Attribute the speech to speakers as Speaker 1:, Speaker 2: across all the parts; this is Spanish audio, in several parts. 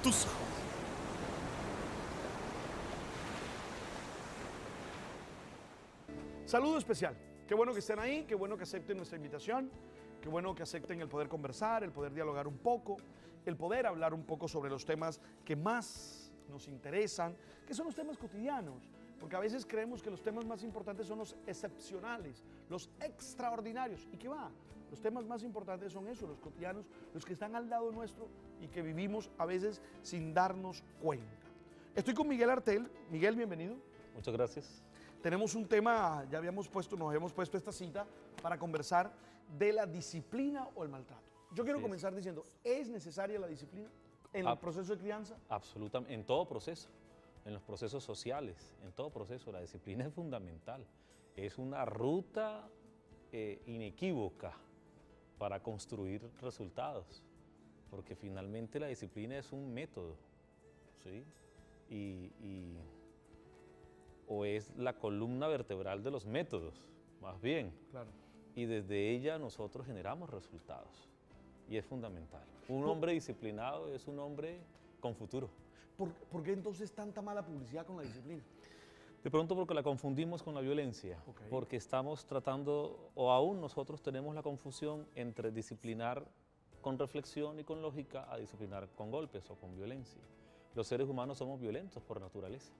Speaker 1: Tusa. Saludo especial. Qué bueno que estén ahí, qué bueno que acepten nuestra invitación, qué bueno que acepten el poder conversar, el poder dialogar un poco, el poder hablar un poco sobre los temas que más nos interesan, que son los temas cotidianos, porque a veces creemos que los temas más importantes son los excepcionales, los extraordinarios. ¿Y qué va? Los temas más importantes son esos, los cotidianos, los que están al lado nuestro y que vivimos a veces sin darnos cuenta. Estoy con Miguel Artel. Miguel, bienvenido.
Speaker 2: Muchas gracias.
Speaker 1: Tenemos un tema, nos habíamos puesto esta cita para conversar de la disciplina o el maltrato. Yo quiero comenzar diciendo, ¿es necesaria la disciplina en el proceso de crianza?
Speaker 2: Absolutamente, en todo proceso, en los procesos sociales, en todo proceso, la disciplina es fundamental. Es una ruta inequívoca para construir resultados, porque finalmente la disciplina es un método, ¿sí? O es la columna vertebral de los métodos, más bien.
Speaker 1: Claro.
Speaker 2: Y desde ella nosotros generamos resultados. Y es fundamental. Un hombre disciplinado es un hombre con futuro.
Speaker 1: ¿Por qué entonces tanta mala publicidad con la disciplina?
Speaker 2: De pronto porque la confundimos con la violencia.
Speaker 1: Okay.
Speaker 2: Porque estamos tratando, o aún nosotros tenemos la confusión entre disciplinar con reflexión y con lógica a disciplinar con golpes o con violencia. Los seres humanos somos violentos por naturaleza.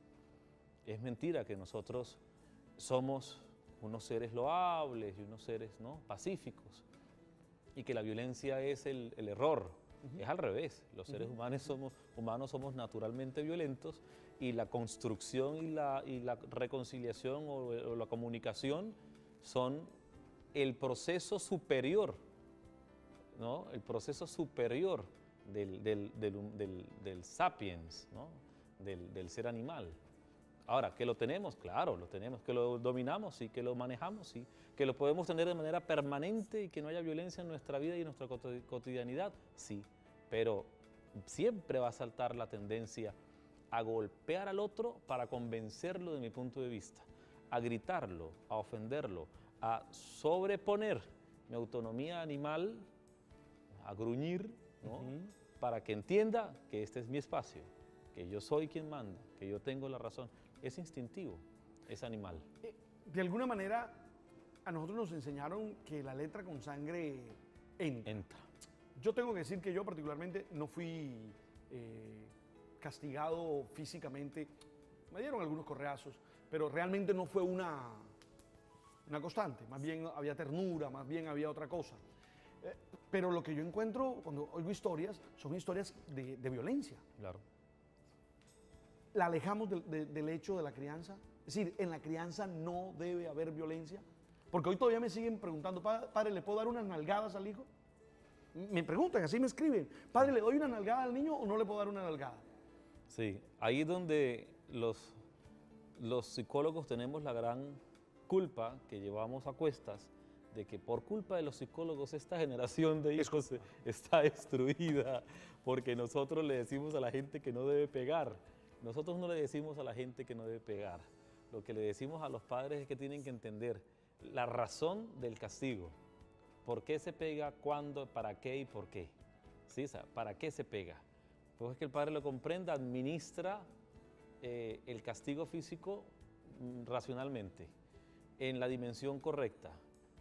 Speaker 2: Es mentira que nosotros somos unos seres loables y unos seres pacíficos y que la violencia es el error. Es al revés. Los seres humanos somos naturalmente violentos y la construcción y la reconciliación o la comunicación son el proceso superior, ¿no? El proceso superior del sapiens, ¿no? del ser animal. Ahora, que lo tenemos, claro, lo tenemos, que lo dominamos, sí, que lo manejamos, sí, que lo podemos tener de manera permanente y que no haya violencia en nuestra vida y en nuestra cotidianidad, sí, pero siempre va a saltar la tendencia a golpear al otro para convencerlo de mi punto de vista, a gritarlo, a ofenderlo, a sobreponer mi autonomía animal, a gruñir, ¿no? Para que entienda que este es mi espacio, que yo soy quien manda, que yo tengo la razón. Es instintivo, es animal.
Speaker 1: De alguna manera, a nosotros nos enseñaron que la letra con sangre entra. Yo tengo que decir que yo particularmente no fui castigado físicamente. Me dieron algunos correazos, pero realmente no fue una constante. Más bien había ternura, más bien había otra cosa. Pero lo que yo encuentro cuando oigo historias, son historias de violencia.
Speaker 2: Claro.
Speaker 1: ¿La alejamos del hecho de la crianza? Es decir, en la crianza no debe haber violencia. Porque hoy todavía me siguen preguntando, padre, ¿le puedo dar unas nalgadas al hijo? Me preguntan, así me escriben, padre, ¿le doy una nalgada al niño o no le puedo dar una nalgada?
Speaker 2: Sí, ahí es donde los psicólogos tenemos la gran culpa que llevamos a cuestas de que por culpa de los psicólogos esta generación de hijos está destruida porque nosotros le decimos a la gente que no debe pegar. Nosotros no le decimos a la gente que no debe pegar. Lo que le decimos a los padres es que tienen que entender la razón del castigo. ¿Por qué se pega? ¿Cuándo? ¿Para qué? ¿Y por qué? ¿Sí? O sea, ¿para qué se pega? Pues es que el padre lo comprenda, administra el castigo físico racionalmente, en la dimensión correcta.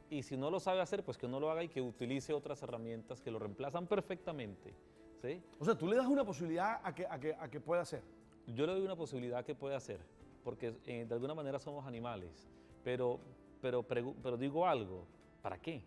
Speaker 2: Y si no lo sabe hacer, pues que no lo haga y que utilice otras herramientas que lo reemplazan perfectamente. ¿Sí?
Speaker 1: O sea, tú le das una posibilidad a que pueda hacer.
Speaker 2: Yo le doy una posibilidad que puede hacer, porque de alguna manera somos animales, pero digo algo, ¿para qué?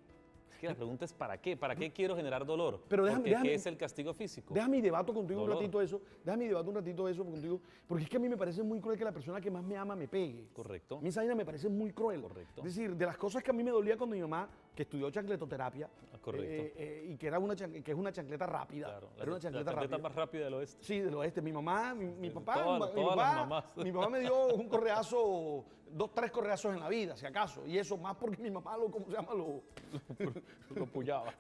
Speaker 2: Es que la pregunta es ¿para qué? ¿Para qué quiero generar dolor?
Speaker 1: Pero déjame,
Speaker 2: ¿qué es el castigo físico?
Speaker 1: Déjame debato contigo
Speaker 2: Dolor.
Speaker 1: un ratito eso. Déjame debato un ratito eso contigo. Porque es que a mí me parece muy cruel que la persona que más me ama me pegue.
Speaker 2: Correcto.
Speaker 1: A mí esa vaina me parece muy cruel.
Speaker 2: Correcto.
Speaker 1: Es decir, de las cosas que a mí me dolía cuando mi mamá, que estudió chancletoterapia,
Speaker 2: Correcto.
Speaker 1: y que es una chancleta rápida.
Speaker 2: Claro,
Speaker 1: Era una chancleta
Speaker 2: la
Speaker 1: rápida.
Speaker 2: más rápida del oeste.
Speaker 1: Sí, del oeste. Mi mamá, mi papá,
Speaker 2: Todas las mamás.
Speaker 1: mi papá me dio un correazo, 2, 3 correazos en la vida, si acaso. Y eso más porque mi mamá lo
Speaker 2: pullaba.
Speaker 1: Lo pullaba.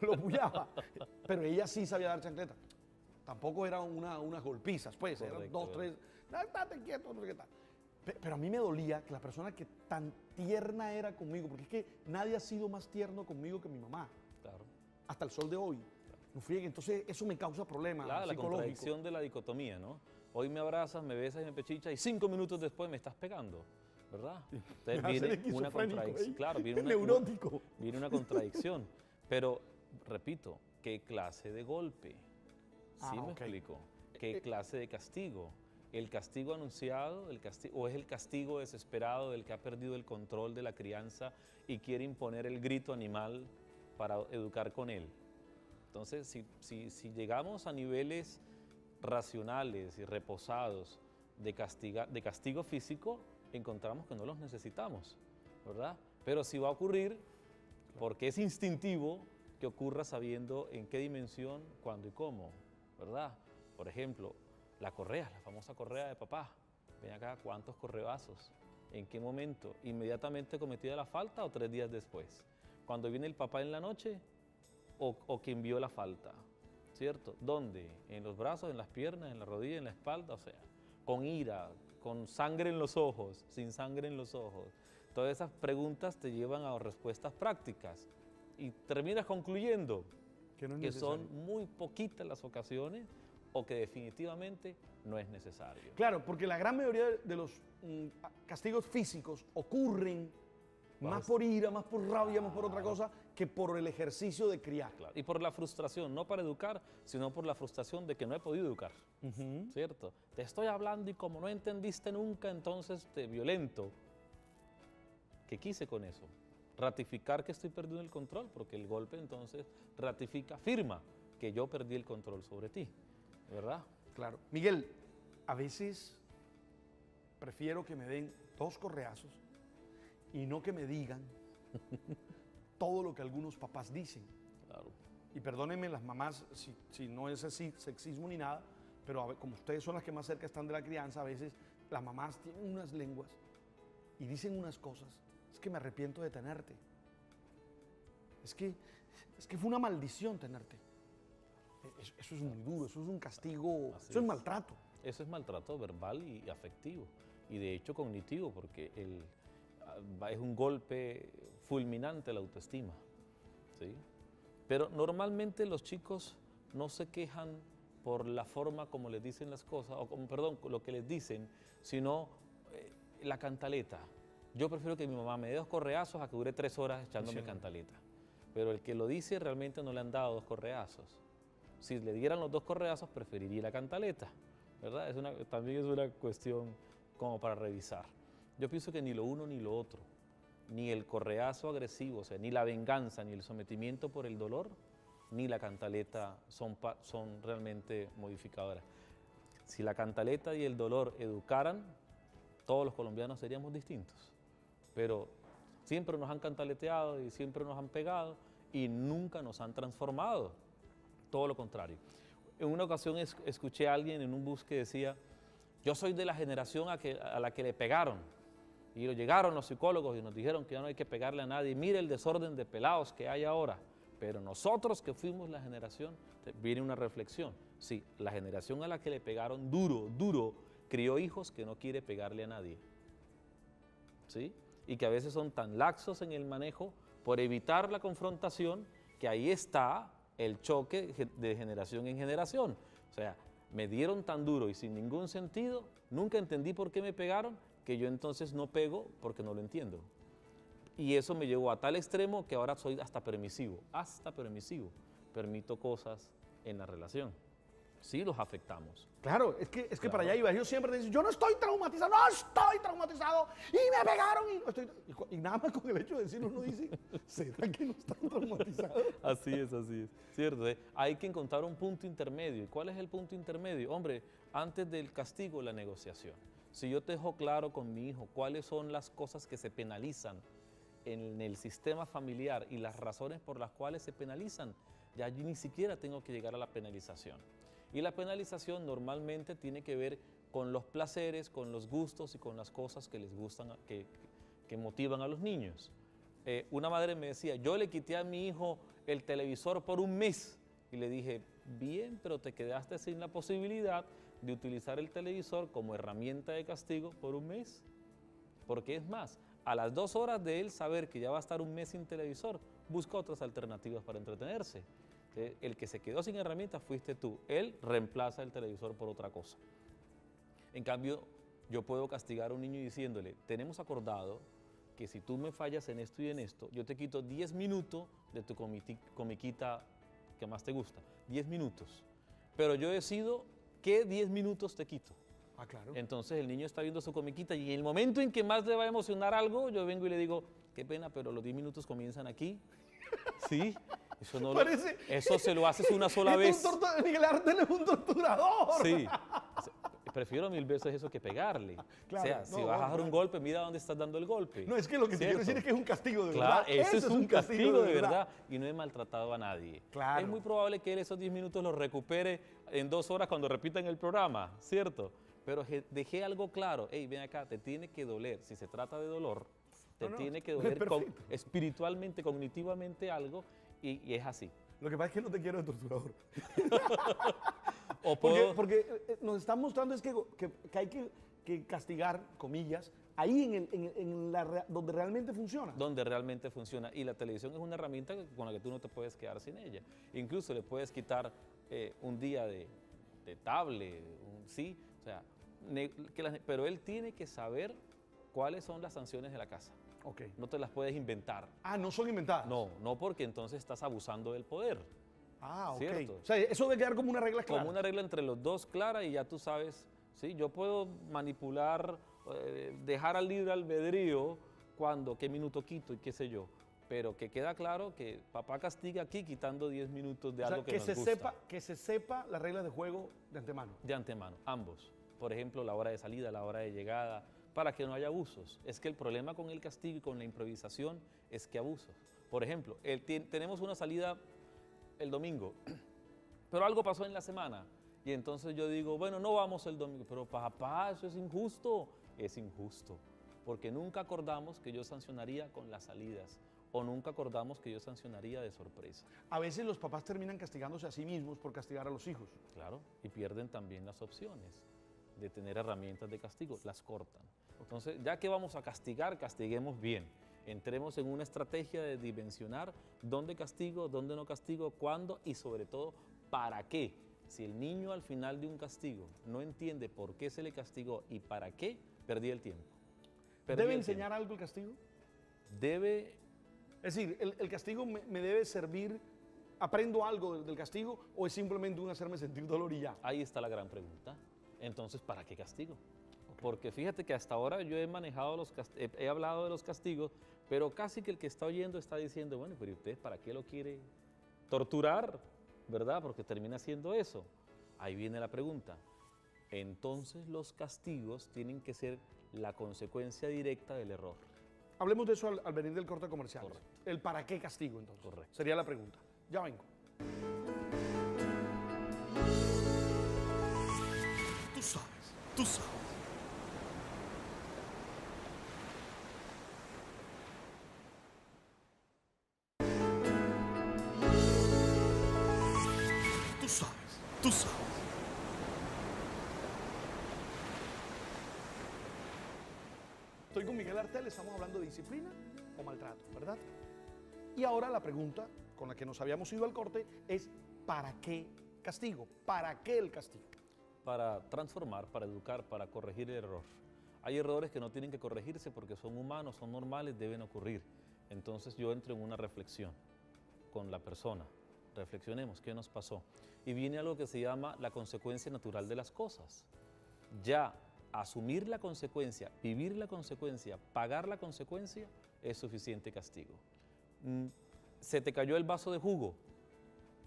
Speaker 1: Pero ella sí sabía dar chancleta. Tampoco eran unas golpizas, pues.
Speaker 2: Correcto,
Speaker 1: eran 2, 3. Estate quieto, no sé qué tal. Pero a mí me dolía que la persona que tan tierna era conmigo, porque es que nadie ha sido más tierno conmigo que mi mamá.
Speaker 2: Claro.
Speaker 1: Hasta el sol de hoy. no friegue. Entonces eso me causa problemas
Speaker 2: Claro, la
Speaker 1: psicológicos.
Speaker 2: contradicción de la dicotomía, ¿no? Hoy me abrazas, me besas y me pechichas y 5 minutos después me estás pegando, ¿verdad? Entonces
Speaker 1: Me hace el
Speaker 2: viene una
Speaker 1: esquizofrénico
Speaker 2: contradicción.
Speaker 1: ahí,
Speaker 2: Claro,
Speaker 1: el neurótico.
Speaker 2: viene una contradicción. Pero, repito, ¿qué clase de golpe? ¿Sí me
Speaker 1: ok.
Speaker 2: explico? ¿Qué clase de castigo? ¿El castigo anunciado o es el castigo desesperado del que ha perdido el control de la crianza y quiere imponer el grito animal para educar con él? Entonces, si llegamos a niveles racionales y reposados de castigo físico, encontramos que no los necesitamos, ¿verdad? Pero si va a ocurrir, porque es instintivo que ocurra sabiendo en qué dimensión, cuándo y cómo, ¿verdad? Por ejemplo, la correa, la famosa correa de papá. Ven acá, ¿cuántos correazos? ¿En qué momento? ¿Inmediatamente cometida la falta o 3 días después? ¿Cuando viene el papá en la noche o quien vio la falta? ¿Cierto? ¿Dónde? ¿En los brazos, en las piernas, en la rodilla, en la espalda? O sea, con ira, con sangre en los ojos, sin sangre en los ojos. Todas esas preguntas te llevan a respuestas prácticas y terminas concluyendo
Speaker 1: Que no es
Speaker 2: que
Speaker 1: necesario.
Speaker 2: son muy poquitas las ocasiones o que definitivamente no es necesario.
Speaker 1: Claro, porque la gran mayoría de los castigos físicos ocurren más por ira, más por rabia, más por otra cosa, que por el ejercicio de criar.
Speaker 2: Claro. Y por la frustración, no para educar, sino por la frustración de que no he podido educar, ¿cierto? Te estoy hablando y como no entendiste nunca, entonces te violento. ¿Qué quise con eso? Ratificar que estoy perdiendo el control, porque el golpe entonces afirma que yo perdí el control sobre ti, ¿verdad?
Speaker 1: Claro. Miguel, a veces prefiero que me den 2 correazos y no que me digan todo lo que algunos papás dicen.
Speaker 2: Claro.
Speaker 1: Y perdónenme las mamás si no es así sexismo ni nada, pero como ustedes son las que más cerca están de la crianza, a veces las mamás tienen unas lenguas y dicen unas cosas. Es que me arrepiento de tenerte. Es que fue una maldición tenerte. Eso es muy duro, eso es un castigo,
Speaker 2: Así
Speaker 1: eso es
Speaker 2: es.
Speaker 1: maltrato.
Speaker 2: Eso es maltrato verbal y afectivo, y de hecho cognitivo, porque es un golpe fulminante a la autoestima, ¿sí? Pero normalmente los chicos no se quejan por la forma como les dicen las cosas, perdón, lo que les dicen, sino la cantaleta. Yo prefiero que mi mamá me dé 2 correazos a que dure 3 horas echándome cantaleta. Pero el que lo dice realmente no le han dado 2 correazos. Si le dieran los 2 correazos, preferiría la cantaleta, ¿verdad? También es una cuestión como para revisar. Yo pienso que ni lo uno ni lo otro, ni el correazo agresivo, o sea, ni la venganza, ni el sometimiento por el dolor, ni la cantaleta son realmente modificadoras. Si la cantaleta y el dolor educaran, todos los colombianos seríamos distintos. Pero siempre nos han cantaleteado y siempre nos han pegado y nunca nos han transformado. Todo lo contrario. En una ocasión escuché a alguien en un bus que decía, yo soy de la generación a la que le pegaron. Y llegaron los psicólogos y nos dijeron que ya no hay que pegarle a nadie. Mire el desorden de pelados que hay ahora. Pero nosotros que fuimos la generación, viene una reflexión. Sí, la generación a la que le pegaron duro, crió hijos que no quiere pegarle a nadie. ¿Sí? Y que a veces son tan laxos en el manejo por evitar la confrontación, que ahí está el choque de generación en generación. O sea, me dieron tan duro y sin ningún sentido, nunca entendí por qué me pegaron, que yo entonces no pego porque no lo entiendo. Y eso me llevó a tal extremo que ahora soy hasta permisivo, permito cosas en la relación. Sí los afectamos.
Speaker 1: Claro, es que
Speaker 2: Claro.
Speaker 1: para allá iba. Yo siempre decía, yo no estoy traumatizado, no estoy traumatizado, y me pegaron, y no estoy... Y nada más con el hecho de decirlo uno dice, ¿será que no están traumatizados?
Speaker 2: Así es, cierto. Hay que encontrar un punto intermedio. ¿Y cuál es el punto intermedio? Hombre, antes del castigo, la negociación. Si yo te dejo claro con mi hijo cuáles son las cosas que se penalizan en el sistema familiar y las razones por las cuales se penalizan, ya yo ni siquiera tengo que llegar a la penalización. Y la penalización normalmente tiene que ver con los placeres, con los gustos y con las cosas que les gustan, que motivan a los niños. Una madre me decía, yo le quité a mi hijo el televisor por 1 mes. Y le dije, bien, pero te quedaste sin la posibilidad de utilizar el televisor como herramienta de castigo por 1 mes. Porque es más, a las 2 horas de él saber que ya va a estar 1 mes sin televisor, busca otras alternativas para entretenerse. Entonces, el que se quedó sin herramientas fuiste tú. Él reemplaza el televisor por otra cosa. En cambio, yo puedo castigar a un niño diciéndole, tenemos acordado que si tú me fallas en esto y en esto, yo te quito 10 minutos de tu comiquita que más te gusta. 10 minutos. Pero yo decido qué 10 minutos te quito.
Speaker 1: Ah, claro.
Speaker 2: Entonces el niño está viendo su comiquita y en el momento en que más le va a emocionar algo, yo vengo y le digo, qué pena, pero los 10 minutos comienzan aquí. Sí, eso, no eso se lo haces una sola vez.
Speaker 1: Miguel Artel es un torturador.
Speaker 2: Sí, prefiero 1000 veces eso que pegarle.
Speaker 1: Claro,
Speaker 2: o sea, si vas a dar un golpe, mira dónde estás dando el golpe.
Speaker 1: No, es que lo que te quiero decir es que es un castigo de verdad.
Speaker 2: Claro, ese es un castigo de verdad y no he maltratado a nadie.
Speaker 1: Claro.
Speaker 2: Es muy probable que él esos 10 minutos los recupere en 2 horas cuando repitan el programa, ¿cierto? Pero dejé algo claro, hey, ven acá, te tiene que doler, si se trata de dolor, te tiene que doler espiritualmente, cognitivamente algo, y es así.
Speaker 1: Lo que pasa es que no te quiero de torturador.
Speaker 2: O
Speaker 1: porque nos están mostrando es que hay que castigar, comillas, ahí donde realmente funciona.
Speaker 2: Donde realmente funciona. Y la televisión es una herramienta con la que tú no te puedes quedar sin ella. Incluso le puedes quitar un día de tablet, sí, o sea, pero él tiene que saber cuáles son las sanciones de la casa.
Speaker 1: Okay.
Speaker 2: No te las puedes inventar.
Speaker 1: Ah, no son inventadas.
Speaker 2: No, porque entonces estás abusando del poder.
Speaker 1: Ah, ok.
Speaker 2: ¿Cierto?
Speaker 1: O sea, eso debe quedar como una regla clara.
Speaker 2: Como una regla entre los dos clara y ya tú sabes, sí, yo puedo manipular, dejar al libre albedrío qué minuto quito y qué sé yo. Pero que queda claro que papá castiga aquí quitando 10 minutos de algo que nos gusta.
Speaker 1: Que se sepa las reglas de juego de antemano.
Speaker 2: De antemano, ambos. Por ejemplo, la hora de salida, la hora de llegada, para que no haya abusos. Es que el problema con el castigo y con la improvisación es que abusos. Por ejemplo, tenemos una salida el domingo, pero algo pasó en la semana. Y entonces yo digo, bueno, no vamos el domingo. Pero papá, eso es injusto. Es injusto, porque nunca acordamos que yo sancionaría con las salidas. O nunca acordamos que yo sancionaría de sorpresa.
Speaker 1: A veces los papás terminan castigándose a sí mismos por castigar a los hijos.
Speaker 2: Claro, y pierden también las opciones de tener herramientas de castigo, las cortan. Entonces, ya que vamos a castigar, castiguemos bien. Entremos en una estrategia de dimensionar dónde castigo, dónde no castigo, cuándo y sobre todo, para qué. Si el niño al final de un castigo no entiende por qué se le castigó y para qué, perdí el tiempo.
Speaker 1: ¿Debe enseñar algo el castigo?
Speaker 2: Debe.
Speaker 1: Es decir, ¿el castigo me debe servir, aprendo algo del castigo o es simplemente un hacerme sentir dolor y ya?
Speaker 2: Ahí está la gran pregunta. Entonces, ¿para qué castigo? Porque fíjate que hasta ahora yo he manejado he hablado de los castigos, pero casi que el que está oyendo está diciendo, bueno, pero ¿usted para qué lo quiere torturar? ¿Verdad? Porque termina siendo eso. Ahí viene la pregunta. Entonces los castigos tienen que ser la consecuencia directa del error.
Speaker 1: Hablemos de eso al venir del corte comercial.
Speaker 2: Correcto.
Speaker 1: El para qué castigo, entonces.
Speaker 2: Correcto.
Speaker 1: Sería la pregunta. Ya vengo. Tú sabes, tú sabes. Tú sabes, tú sabes. Estoy con Miguel Artel, estamos hablando de disciplina o maltrato, ¿verdad? Y ahora la pregunta con la que nos habíamos ido al corte es ¿para qué castigo? ¿Para qué el castigo?
Speaker 2: Para transformar, para educar, para corregir el error. Hay errores que no tienen que corregirse porque son humanos, son normales, deben ocurrir. Entonces yo entro en una reflexión con la persona. Reflexionemos, ¿qué nos pasó? Y viene algo que se llama la consecuencia natural de las cosas. Ya asumir la consecuencia, vivir la consecuencia, pagar la consecuencia, es suficiente castigo. Se te cayó el vaso de jugo.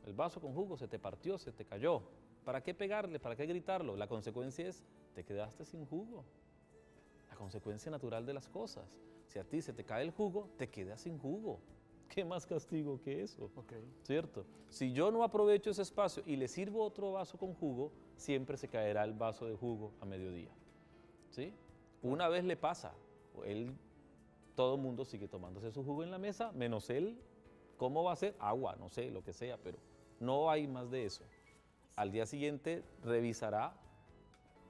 Speaker 2: El vaso con jugo se te partió, se te cayó. ¿Para qué pegarle? ¿Para qué gritarlo? La consecuencia es, te quedaste sin jugo. La consecuencia natural de las cosas. Si a ti se te cae el jugo, te quedas sin jugo. ¿Qué más castigo que eso?
Speaker 1: Okay.
Speaker 2: ¿Cierto? Si yo no aprovecho ese espacio y le sirvo otro vaso con jugo, siempre se caerá el vaso de jugo a mediodía. ¿Sí? Una vez le pasa, todo el mundo sigue tomándose su jugo en la mesa, menos él. ¿Cómo va a ser? Agua, no sé, lo que sea, pero no hay más de eso. Al día siguiente revisará,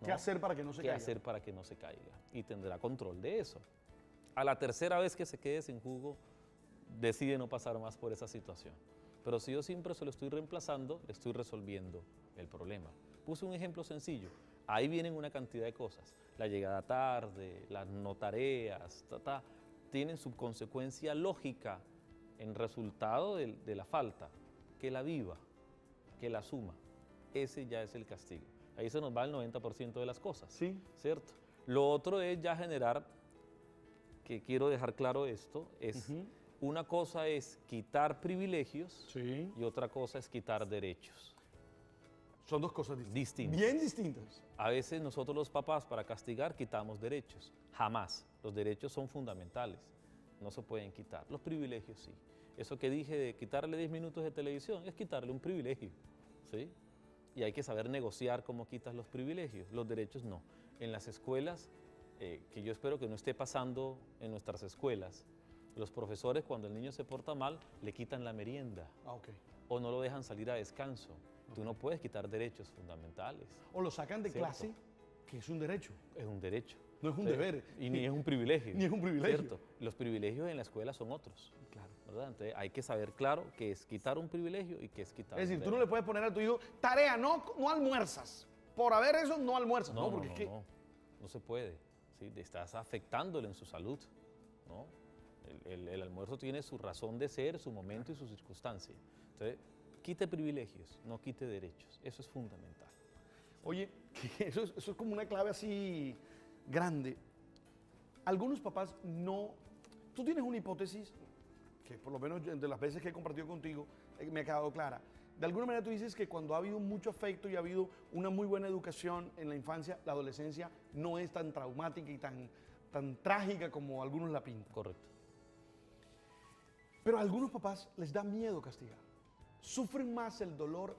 Speaker 2: ¿no?,
Speaker 1: ¿qué hacer para que no se caiga?
Speaker 2: ¿Qué hacer para que no se caiga? Y tendrá control de eso. A la tercera vez que se quede sin jugo, decide no pasar más por esa situación. Pero si yo siempre se lo estoy reemplazando, estoy resolviendo el problema. Puse un ejemplo sencillo. Ahí vienen una cantidad de cosas. La llegada tarde, las no tareas, tienen su consecuencia lógica en resultado de la falta. Que la viva, que la asuma. Ese ya es el castigo. Ahí se nos va el 90% de las cosas.
Speaker 1: Sí.
Speaker 2: ¿Cierto? Lo otro es ya generar, que quiero dejar claro esto, es una cosa es quitar privilegios
Speaker 1: Sí.
Speaker 2: y otra cosa es quitar derechos.
Speaker 1: Son dos cosas
Speaker 2: Distintas.
Speaker 1: Bien distintas.
Speaker 2: A veces nosotros los papás para castigar quitamos derechos. Jamás. Los derechos son fundamentales. No se pueden quitar. Los privilegios sí. Eso que dije de quitarle 10 minutos de televisión es quitarle un privilegio. ¿Sí? Y hay que saber negociar cómo quitas los privilegios. Los derechos no. En las escuelas, que yo espero que no esté pasando en nuestras escuelas, los profesores cuando el niño se porta mal le quitan la merienda o no lo dejan salir a descanso. Tú no puedes quitar derechos fundamentales.
Speaker 1: O lo sacan de
Speaker 2: ¿Cierto?
Speaker 1: clase, que es un derecho.
Speaker 2: Es un derecho.
Speaker 1: No es un
Speaker 2: ¿Sí?
Speaker 1: deber.
Speaker 2: Y ni es un privilegio.
Speaker 1: Ni es un privilegio.
Speaker 2: ¿Cierto? Los privilegios en la escuela son otros.
Speaker 1: Claro.
Speaker 2: ¿Verdad? Entonces hay que saber claro qué es quitar un privilegio y qué es quitar
Speaker 1: Es decir,
Speaker 2: un
Speaker 1: tú no
Speaker 2: derecho.
Speaker 1: le puedes poner a tu hijo, tarea, no almuerzas. Por haber eso, no almuerzas. No, porque es que...
Speaker 2: No se puede. ¿Sí? Te estás afectándole en su salud. ¿No? El almuerzo tiene su razón de ser, su momento y su circunstancia. Entonces, quite privilegios, no quite derechos. Eso es fundamental.
Speaker 1: Oye, que eso es como una clave así grande. Algunos papás no... Tú tienes una hipótesis que por lo menos de las veces que he compartido contigo me ha quedado clara. De alguna manera tú dices que cuando ha habido mucho afecto y ha habido una muy buena educación en la infancia, la adolescencia no es tan traumática y tan trágica como algunos la pintan.
Speaker 2: Correcto.
Speaker 1: Pero a algunos papás les da miedo castigar. Sufren más el dolor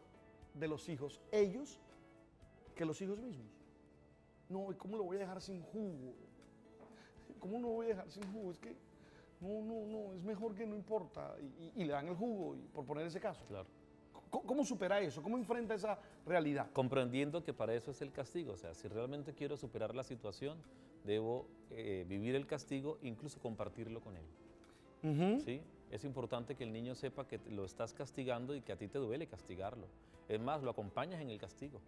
Speaker 1: de los hijos, ellos, que los hijos mismos. No, ¿cómo lo voy a dejar sin jugo? ¿Cómo no voy a dejar sin jugo? Es que no, es mejor que no importa. Y le dan el jugo, por poner ese caso.
Speaker 2: Claro.
Speaker 1: ¿Cómo supera eso? ¿Cómo enfrenta esa realidad?
Speaker 2: Comprendiendo que para eso es el castigo. O sea, si realmente quiero superar la situación, debo vivir el castigo, incluso compartirlo con él. ¿Sí? Es importante que el niño sepa que lo estás castigando y que a ti te duele castigarlo. Es más, lo acompañas en el castigo,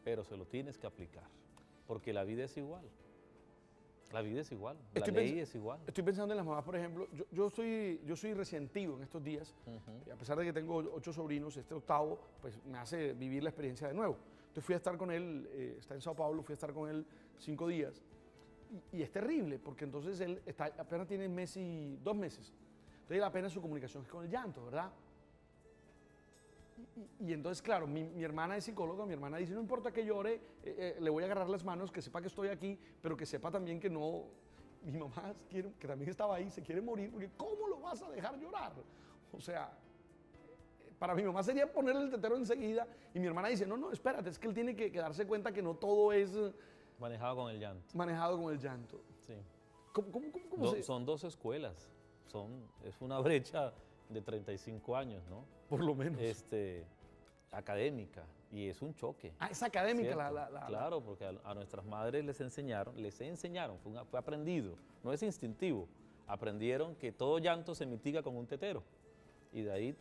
Speaker 2: pero se lo tienes que aplicar, porque la vida es igual. La vida es igual, la ley es igual.
Speaker 1: Estoy pensando en las mamás, por ejemplo. Yo soy resentido en estos días. A pesar de que tengo 8 sobrinos, este octavo pues me hace vivir la experiencia de nuevo. Entonces fui a estar con él, está en Sao Paulo, fui a estar con él 5 días. Y es terrible, porque entonces él apenas tiene 2 meses. Entonces apenas su comunicación es con el llanto, ¿verdad? Y entonces, claro, mi hermana es psicóloga, mi hermana dice, no importa que llore, le voy a agarrar las manos, que sepa que estoy aquí, pero que sepa también que no, mi mamá, que también estaba ahí, se quiere morir, porque ¿cómo lo vas a dejar llorar? O sea, para mi mamá sería ponerle el tetero enseguida, y mi hermana dice, no, espérate, es que él tiene que darse cuenta que no todo es...
Speaker 2: Manejado con el llanto.
Speaker 1: Manejado con el llanto.
Speaker 2: Sí.
Speaker 1: ¿Cómo
Speaker 2: Son 2 escuelas, es una brecha de 35 años, ¿no?
Speaker 1: Por lo menos.
Speaker 2: Académica, y es un choque.
Speaker 1: Ah, es académica
Speaker 2: Claro, porque a nuestras madres les enseñaron, fue aprendido, no es instintivo. Aprendieron que todo llanto se mitiga con un tetero. Y de ahí,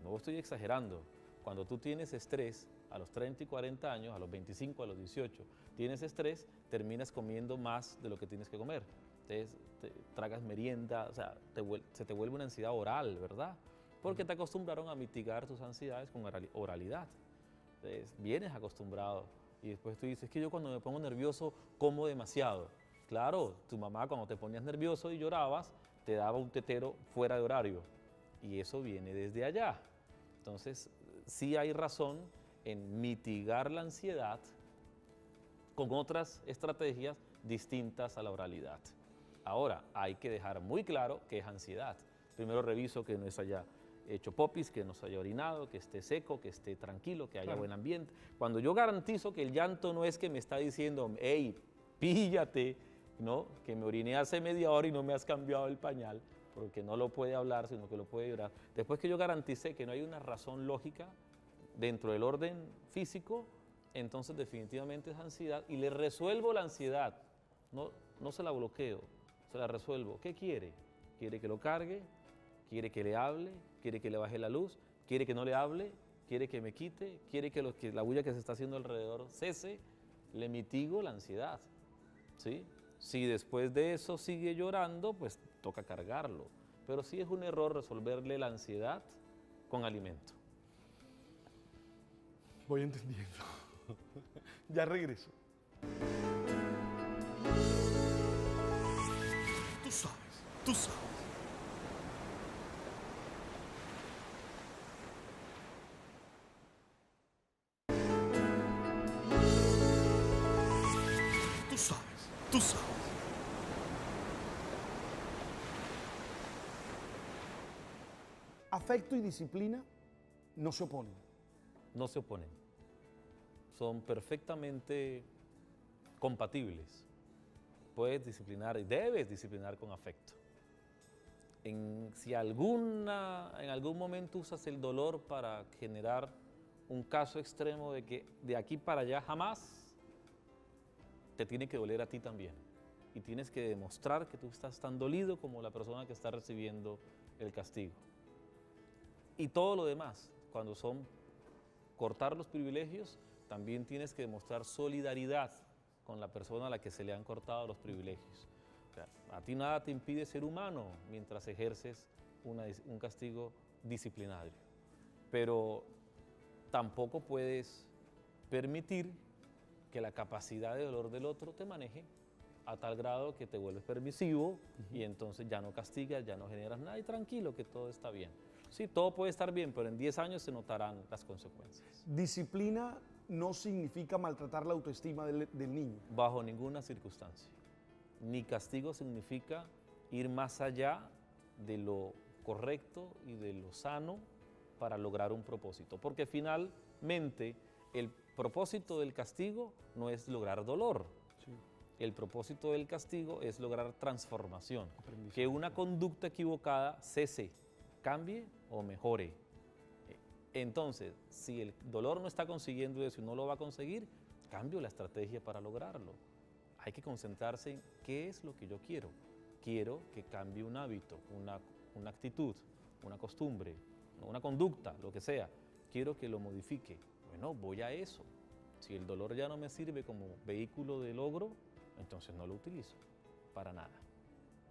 Speaker 2: no estoy exagerando, cuando tú tienes estrés, a los 30 y 40 años, a los 25, a los 18, tienes estrés, terminas comiendo más de lo que tienes que comer. Entonces, tragas merienda, o sea, se te vuelve una ansiedad oral, ¿verdad? Porque te acostumbraron a mitigar tus ansiedades con oralidad. Entonces, vienes acostumbrado y después tú dices, es que yo cuando me pongo nervioso como demasiado. Claro, tu mamá cuando te ponías nervioso y llorabas, te daba un tetero fuera de horario y eso viene desde allá. Entonces, sí hay razón en mitigar la ansiedad con otras estrategias distintas a la oralidad. Ahora, hay que dejar muy claro qué es ansiedad. Primero reviso que no se haya hecho popis, que no se haya orinado, que esté seco, que esté tranquilo, que haya buen ambiente. Cuando yo garantizo que el llanto no es que me está diciendo, hey, píllate, ¿no? Que me oriné hace media hora y no me has cambiado el pañal, porque no lo puede hablar, sino que lo puede llorar. Después que yo garanticé que no hay una razón lógica dentro del orden físico, entonces definitivamente es ansiedad y le resuelvo la ansiedad, no se la bloqueo, se la resuelvo. ¿Qué quiere? ¿Quiere que lo cargue? quiere que le hable, quiere que le baje la luz, quiere que no le hable, quiere que me quite, quiere que la bulla que se está haciendo alrededor cese, le mitigo la ansiedad, ¿sí? Si después de eso sigue llorando, pues toca cargarlo. Pero sí es un error resolverle la ansiedad con alimento.
Speaker 1: Voy entendiendo. Ya regreso. Tú sabes, tú sabes. Tú sabes, tú sabes. Afecto y disciplina no se oponen.
Speaker 2: No se oponen. Son perfectamente compatibles. Puedes disciplinar y debes disciplinar con afecto. Si en algún momento usas el dolor para generar un caso extremo de que de aquí para allá jamás, te tiene que doler a ti también. Y tienes que demostrar que tú estás tan dolido como la persona que está recibiendo el castigo. Y todo lo demás, cuando son cortar los privilegios, también tienes que demostrar solidaridad con la persona a la que se le han cortado los privilegios. O sea, a ti nada te impide ser humano mientras ejerces un castigo disciplinario. Pero tampoco puedes permitir que la capacidad de dolor del otro te maneje a tal grado que te vuelves permisivo y entonces ya no castigas, ya no generas nada y tranquilo que todo está bien. Sí, todo puede estar bien, pero en 10 años se notarán las consecuencias.
Speaker 1: Disciplina no significa maltratar la autoestima del niño.
Speaker 2: Bajo ninguna circunstancia. Ni castigo significa ir más allá de lo correcto y de lo sano para lograr un propósito. Porque finalmente el propósito del castigo no es lograr dolor.
Speaker 1: Sí.
Speaker 2: El propósito del castigo es lograr transformación. Que una conducta equivocada cese, cambie o mejore. Entonces, si el dolor no está consiguiendo eso y no lo va a conseguir, cambio la estrategia para lograrlo. Hay que concentrarse en qué es lo que yo quiero. Quiero que cambie un hábito, una actitud, una costumbre, una conducta, lo que sea. Quiero que lo modifique. Bueno, voy a eso. Si el dolor ya no me sirve como vehículo de logro, entonces no lo utilizo para nada.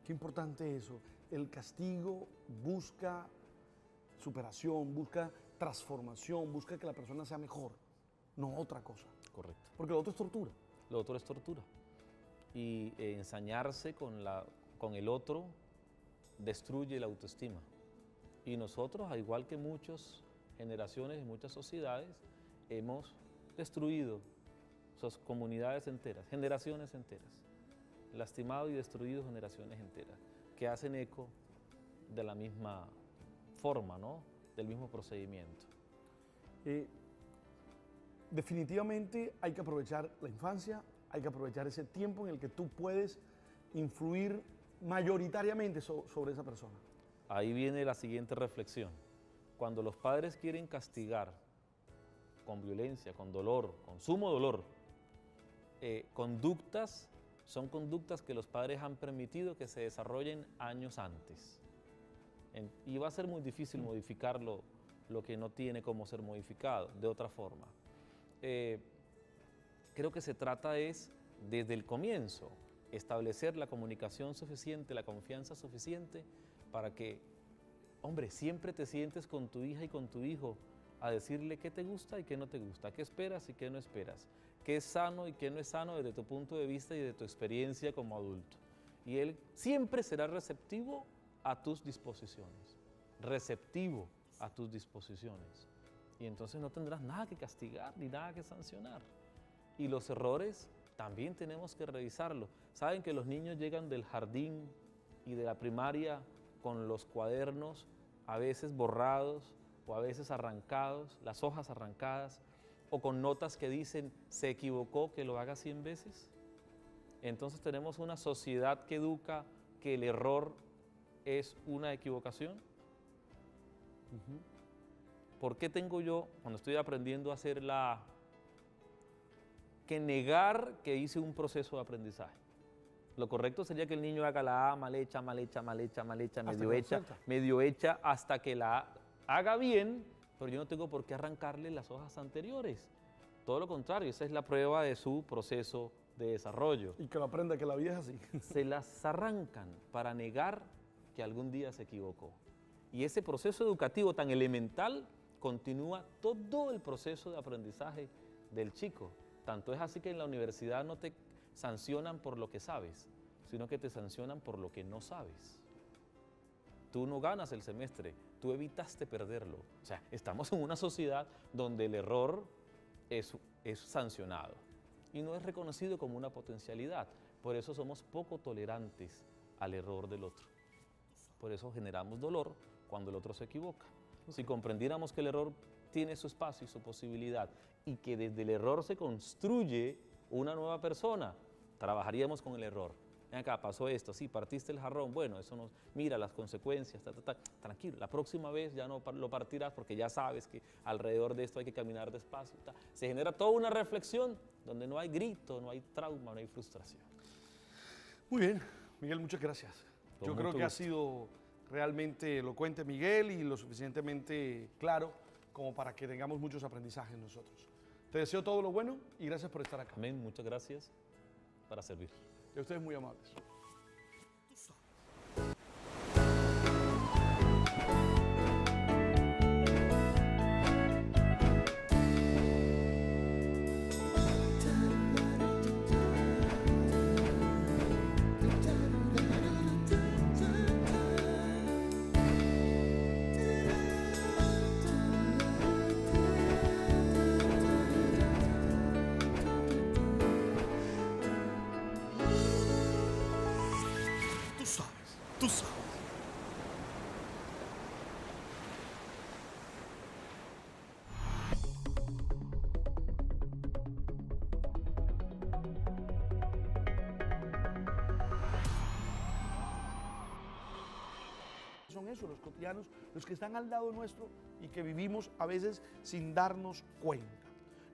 Speaker 1: Qué importante eso. El castigo busca superación, busca transformación, busca que la persona sea mejor, no otra cosa.
Speaker 2: Correcto.
Speaker 1: Porque lo otro es tortura.
Speaker 2: Lo otro es tortura. Y ensañarse con el otro destruye la autoestima. Y nosotros, al igual que muchas generaciones y muchas sociedades, hemos destruido esas comunidades enteras, generaciones enteras. Lastimado y destruido generaciones enteras, que hacen eco de la misma forma, ¿no? Del mismo procedimiento.
Speaker 1: Definitivamente hay que aprovechar la infancia, hay que aprovechar ese tiempo en el que tú puedes influir mayoritariamente sobre esa persona.
Speaker 2: Ahí viene la siguiente reflexión. Cuando los padres quieren castigar con violencia, con dolor, con sumo dolor, son conductas que los padres han permitido que se desarrollen años antes. Y va a ser muy difícil modificar lo que no tiene cómo ser modificado de otra forma. Creo que se trata desde el comienzo, establecer la comunicación suficiente, la confianza suficiente para que, hombre, siempre te sientes con tu hija y con tu hijo a decirle qué te gusta y qué no te gusta, qué esperas y qué no esperas, qué es sano y qué no es sano desde tu punto de vista y de tu experiencia como adulto. Y él siempre será receptivo a tus disposiciones, receptivo a tus disposiciones. Y entonces no tendrás nada que castigar ni nada que sancionar. Y los errores también tenemos que revisarlos. Saben que los niños llegan del jardín y de la primaria con los cuadernos a veces borrados o a veces arrancados, las hojas arrancadas, o con notas que dicen, se equivocó, que lo haga 100 veces. Entonces tenemos una sociedad que educa que el error es una equivocación. ¿Por qué tengo yo, cuando estoy aprendiendo a hacer que negar que hice un proceso de aprendizaje? Lo correcto sería que el niño haga la A mal hecha, mal hecha, mal hecha, mal hecha,
Speaker 1: Hasta
Speaker 2: medio
Speaker 1: que
Speaker 2: hecha,
Speaker 1: acepta.
Speaker 2: medio hecha, hasta que la A haga bien, pero yo no tengo por qué arrancarle las hojas anteriores. Todo lo contrario, esa es la prueba de su proceso de desarrollo.
Speaker 1: Y que lo aprenda que la vida es así.
Speaker 2: Se las arrancan para negar que algún día se equivocó. Y ese proceso educativo tan elemental continúa todo el proceso de aprendizaje del chico. Tanto es así que en la universidad no te sancionan por lo que sabes, sino que te sancionan por lo que no sabes. Tú no ganas el semestre, tú evitaste perderlo. O sea, estamos en una sociedad donde el error es sancionado y no es reconocido como una potencialidad. Por eso somos poco tolerantes al error del otro. Por eso generamos dolor cuando el otro se equivoca. Si comprendiéramos que el error tiene su espacio y su posibilidad y que desde el error se construye una nueva persona, trabajaríamos con el error. Ven acá, pasó esto, sí, partiste el jarrón, bueno, eso no, mira las consecuencias, tranquilo, la próxima vez ya no lo partirás porque ya sabes que alrededor de esto hay que caminar despacio. Se genera toda una reflexión donde no hay grito, no hay trauma, no hay frustración.
Speaker 1: Muy bien, Miguel, muchas gracias.
Speaker 2: Con
Speaker 1: Yo creo
Speaker 2: mucho
Speaker 1: que ha
Speaker 2: gusto.
Speaker 1: sido realmente elocuente, Miguel, y lo suficientemente claro como para que tengamos muchos aprendizajes nosotros. Te deseo todo lo bueno y gracias por estar acá.
Speaker 2: Amén, muchas gracias para servir.
Speaker 1: Y a ustedes muy amables. Tú sabes, tú sabes. Son eso, los cotidianos, los que están al lado nuestro y que vivimos a veces sin darnos cuenta.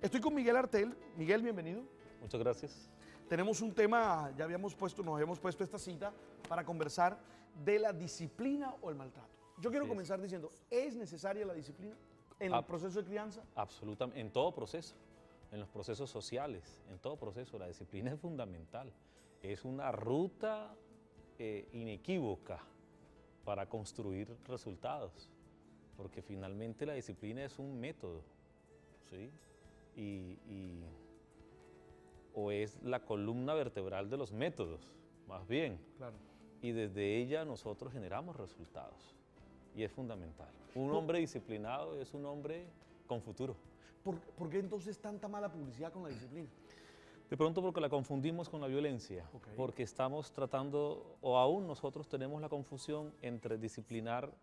Speaker 1: Estoy con Miguel Artel. Miguel, bienvenido.
Speaker 2: Muchas gracias.
Speaker 1: Tenemos un tema, nos habíamos puesto esta cita para conversar de la disciplina o el maltrato. Yo quiero
Speaker 2: Así es.
Speaker 1: comenzar diciendo, ¿es necesaria la disciplina en el proceso de crianza?
Speaker 2: Absolutamente, en todo proceso, en los procesos sociales, en todo proceso, la disciplina es fundamental. Es una ruta inequívoca para construir resultados, porque finalmente la disciplina es un método, ¿sí? O es la columna vertebral de los métodos, más bien.
Speaker 1: Claro.
Speaker 2: Y desde ella nosotros generamos resultados, y es fundamental. Un hombre disciplinado es un hombre con futuro.
Speaker 1: ¿Por qué entonces tanta mala publicidad con la disciplina?
Speaker 2: De pronto porque la confundimos con la violencia,
Speaker 1: Ok.
Speaker 2: porque estamos tratando, o aún nosotros tenemos la confusión entre disciplinar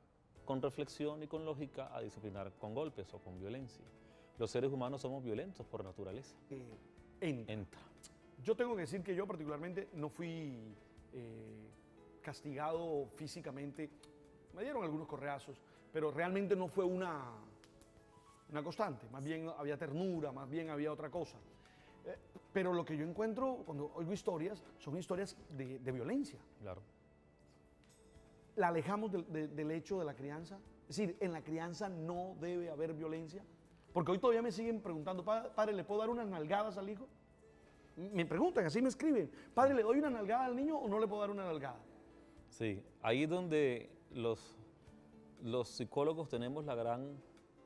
Speaker 2: con reflexión y con lógica a disciplinar con golpes o con violencia. Los seres humanos somos violentos por naturaleza. Entra.
Speaker 1: Yo tengo que decir que yo particularmente no fui castigado físicamente. Me dieron algunos correazos, pero realmente no fue una constante. Más bien había ternura, más bien había otra cosa. Pero lo que yo encuentro cuando oigo historias, son historias de violencia.
Speaker 2: Claro.
Speaker 1: La alejamos del hecho de la crianza. Es decir, en la crianza no debe haber violencia. Porque hoy todavía me siguen preguntando, padre, ¿le puedo dar unas nalgadas al hijo? Me preguntan, así me escriben, padre, ¿le doy una nalgada al niño o no le puedo dar una nalgada?
Speaker 2: Sí, ahí es donde los psicólogos tenemos la gran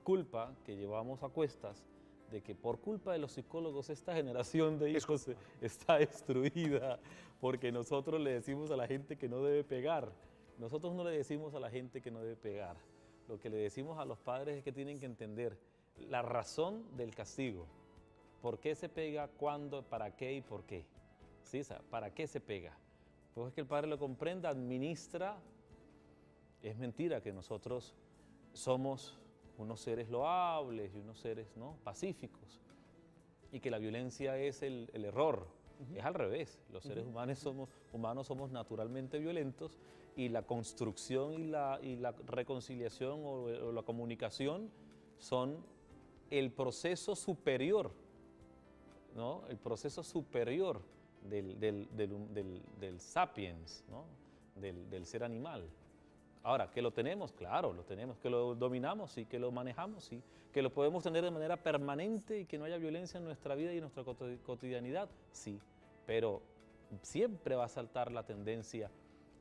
Speaker 2: culpa que llevamos a cuestas de que por culpa de los psicólogos esta generación de hijos está destruida, porque nosotros le decimos a la gente que no debe pegar. Nosotros no le decimos a la gente que no debe pegar. Lo que le decimos a los padres es que tienen que entender la razón del castigo. ¿Por qué se pega? ¿Cuándo? ¿Para qué? ¿Y por qué? ¿Sí? O sea, ¿para qué se pega? Pues es que el padre lo comprenda, administra. Es mentira que nosotros somos unos seres loables y unos seres, ¿no?, pacíficos, y que la violencia es el error. Es al revés. Los seres humanos somos naturalmente violentos, y la construcción y la reconciliación o la comunicación son el proceso superior, ¿no? El proceso superior del sapiens, ¿no? Del ser animal. Ahora, que lo tenemos, claro, lo tenemos, que lo dominamos, sí, que lo manejamos, sí, que lo podemos tener de manera permanente y que no haya violencia en nuestra vida y en nuestra cotidianidad, sí, pero siempre va a saltar la tendencia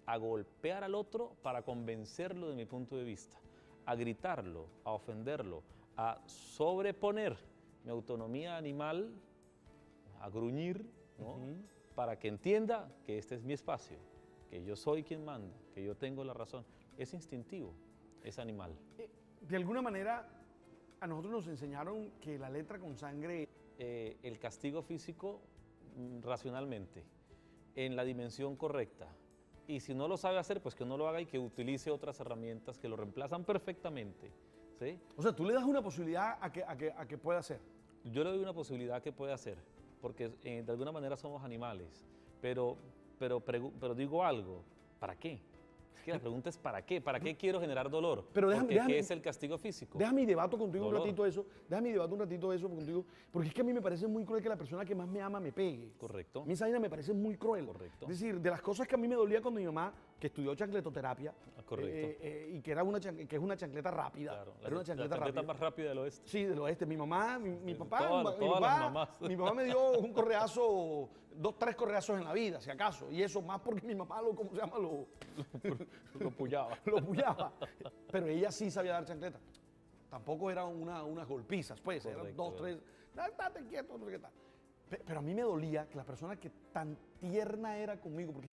Speaker 2: a golpear al otro para convencerlo de mi punto de vista, a gritarlo, a ofenderlo, a sobreponer mi autonomía animal, a gruñir, ¿no? Para que entienda que este es mi espacio, que yo soy quien manda, que yo tengo la razón. Es instintivo, es animal.
Speaker 1: De alguna manera, a nosotros nos enseñaron que la letra con sangre...
Speaker 2: El castigo físico racionalmente, en la dimensión correcta. Y si no lo sabe hacer, pues que no lo haga y que utilice otras herramientas que lo reemplazan perfectamente, ¿sí?
Speaker 1: O sea, tú le das una posibilidad a que pueda hacer.
Speaker 2: Yo le doy una posibilidad que puede hacer, porque de alguna manera somos animales, pero digo algo, ¿para qué? Es que la pregunta es ¿para qué? ¿Para qué quiero generar dolor?
Speaker 1: Pero
Speaker 2: ¿Qué es el castigo físico?
Speaker 1: Déjame debato contigo
Speaker 2: Dolor.
Speaker 1: un ratito eso. Déjame debato un ratito eso contigo. Porque es que a mí me parece muy cruel que la persona que más me ama me pegue.
Speaker 2: Correcto.
Speaker 1: A mí esa vaina me parece muy cruel.
Speaker 2: Correcto.
Speaker 1: Es decir, de las cosas que a mí me dolía cuando mi mamá, que estudió chancletoterapia,
Speaker 2: Correcto.
Speaker 1: y que es una chancleta rápida.
Speaker 2: Claro,
Speaker 1: Era una chancleta
Speaker 2: la
Speaker 1: rápida.
Speaker 2: chancleta más rápida del oeste.
Speaker 1: Sí, del oeste. Mi mamá, mi papá,
Speaker 2: Todas las mamás.
Speaker 1: mi papá me dio un correazo, 2, 3 correazos en la vida, si acaso. Y eso más porque mi mamá lo
Speaker 2: pullaba.
Speaker 1: lo pullaba. Pero ella sí sabía dar chancleta. Tampoco eran unas golpizas, pues. Eran
Speaker 2: Correcto,
Speaker 1: 2, 3. Estate quieto, no sé qué tal. Pero a mí me dolía que la persona que tan tierna era conmigo, porque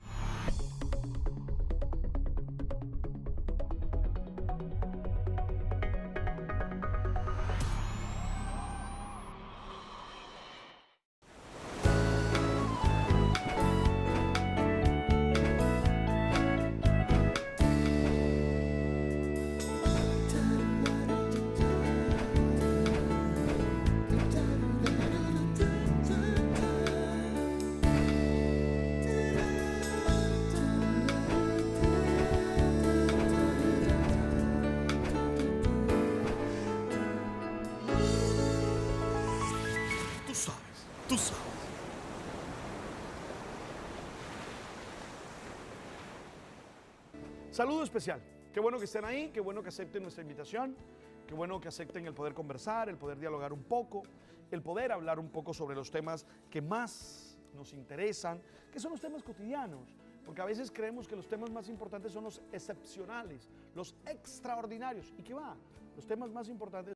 Speaker 1: tú sabes. Saludo especial. Qué bueno que estén ahí, qué bueno que acepten nuestra invitación, qué bueno que acepten el poder conversar, el poder dialogar un poco, el poder hablar un poco sobre los temas que más nos interesan, que son los temas cotidianos, porque a veces creemos que los temas más importantes son los excepcionales, los extraordinarios. ¿Y qué va? Los temas más importantes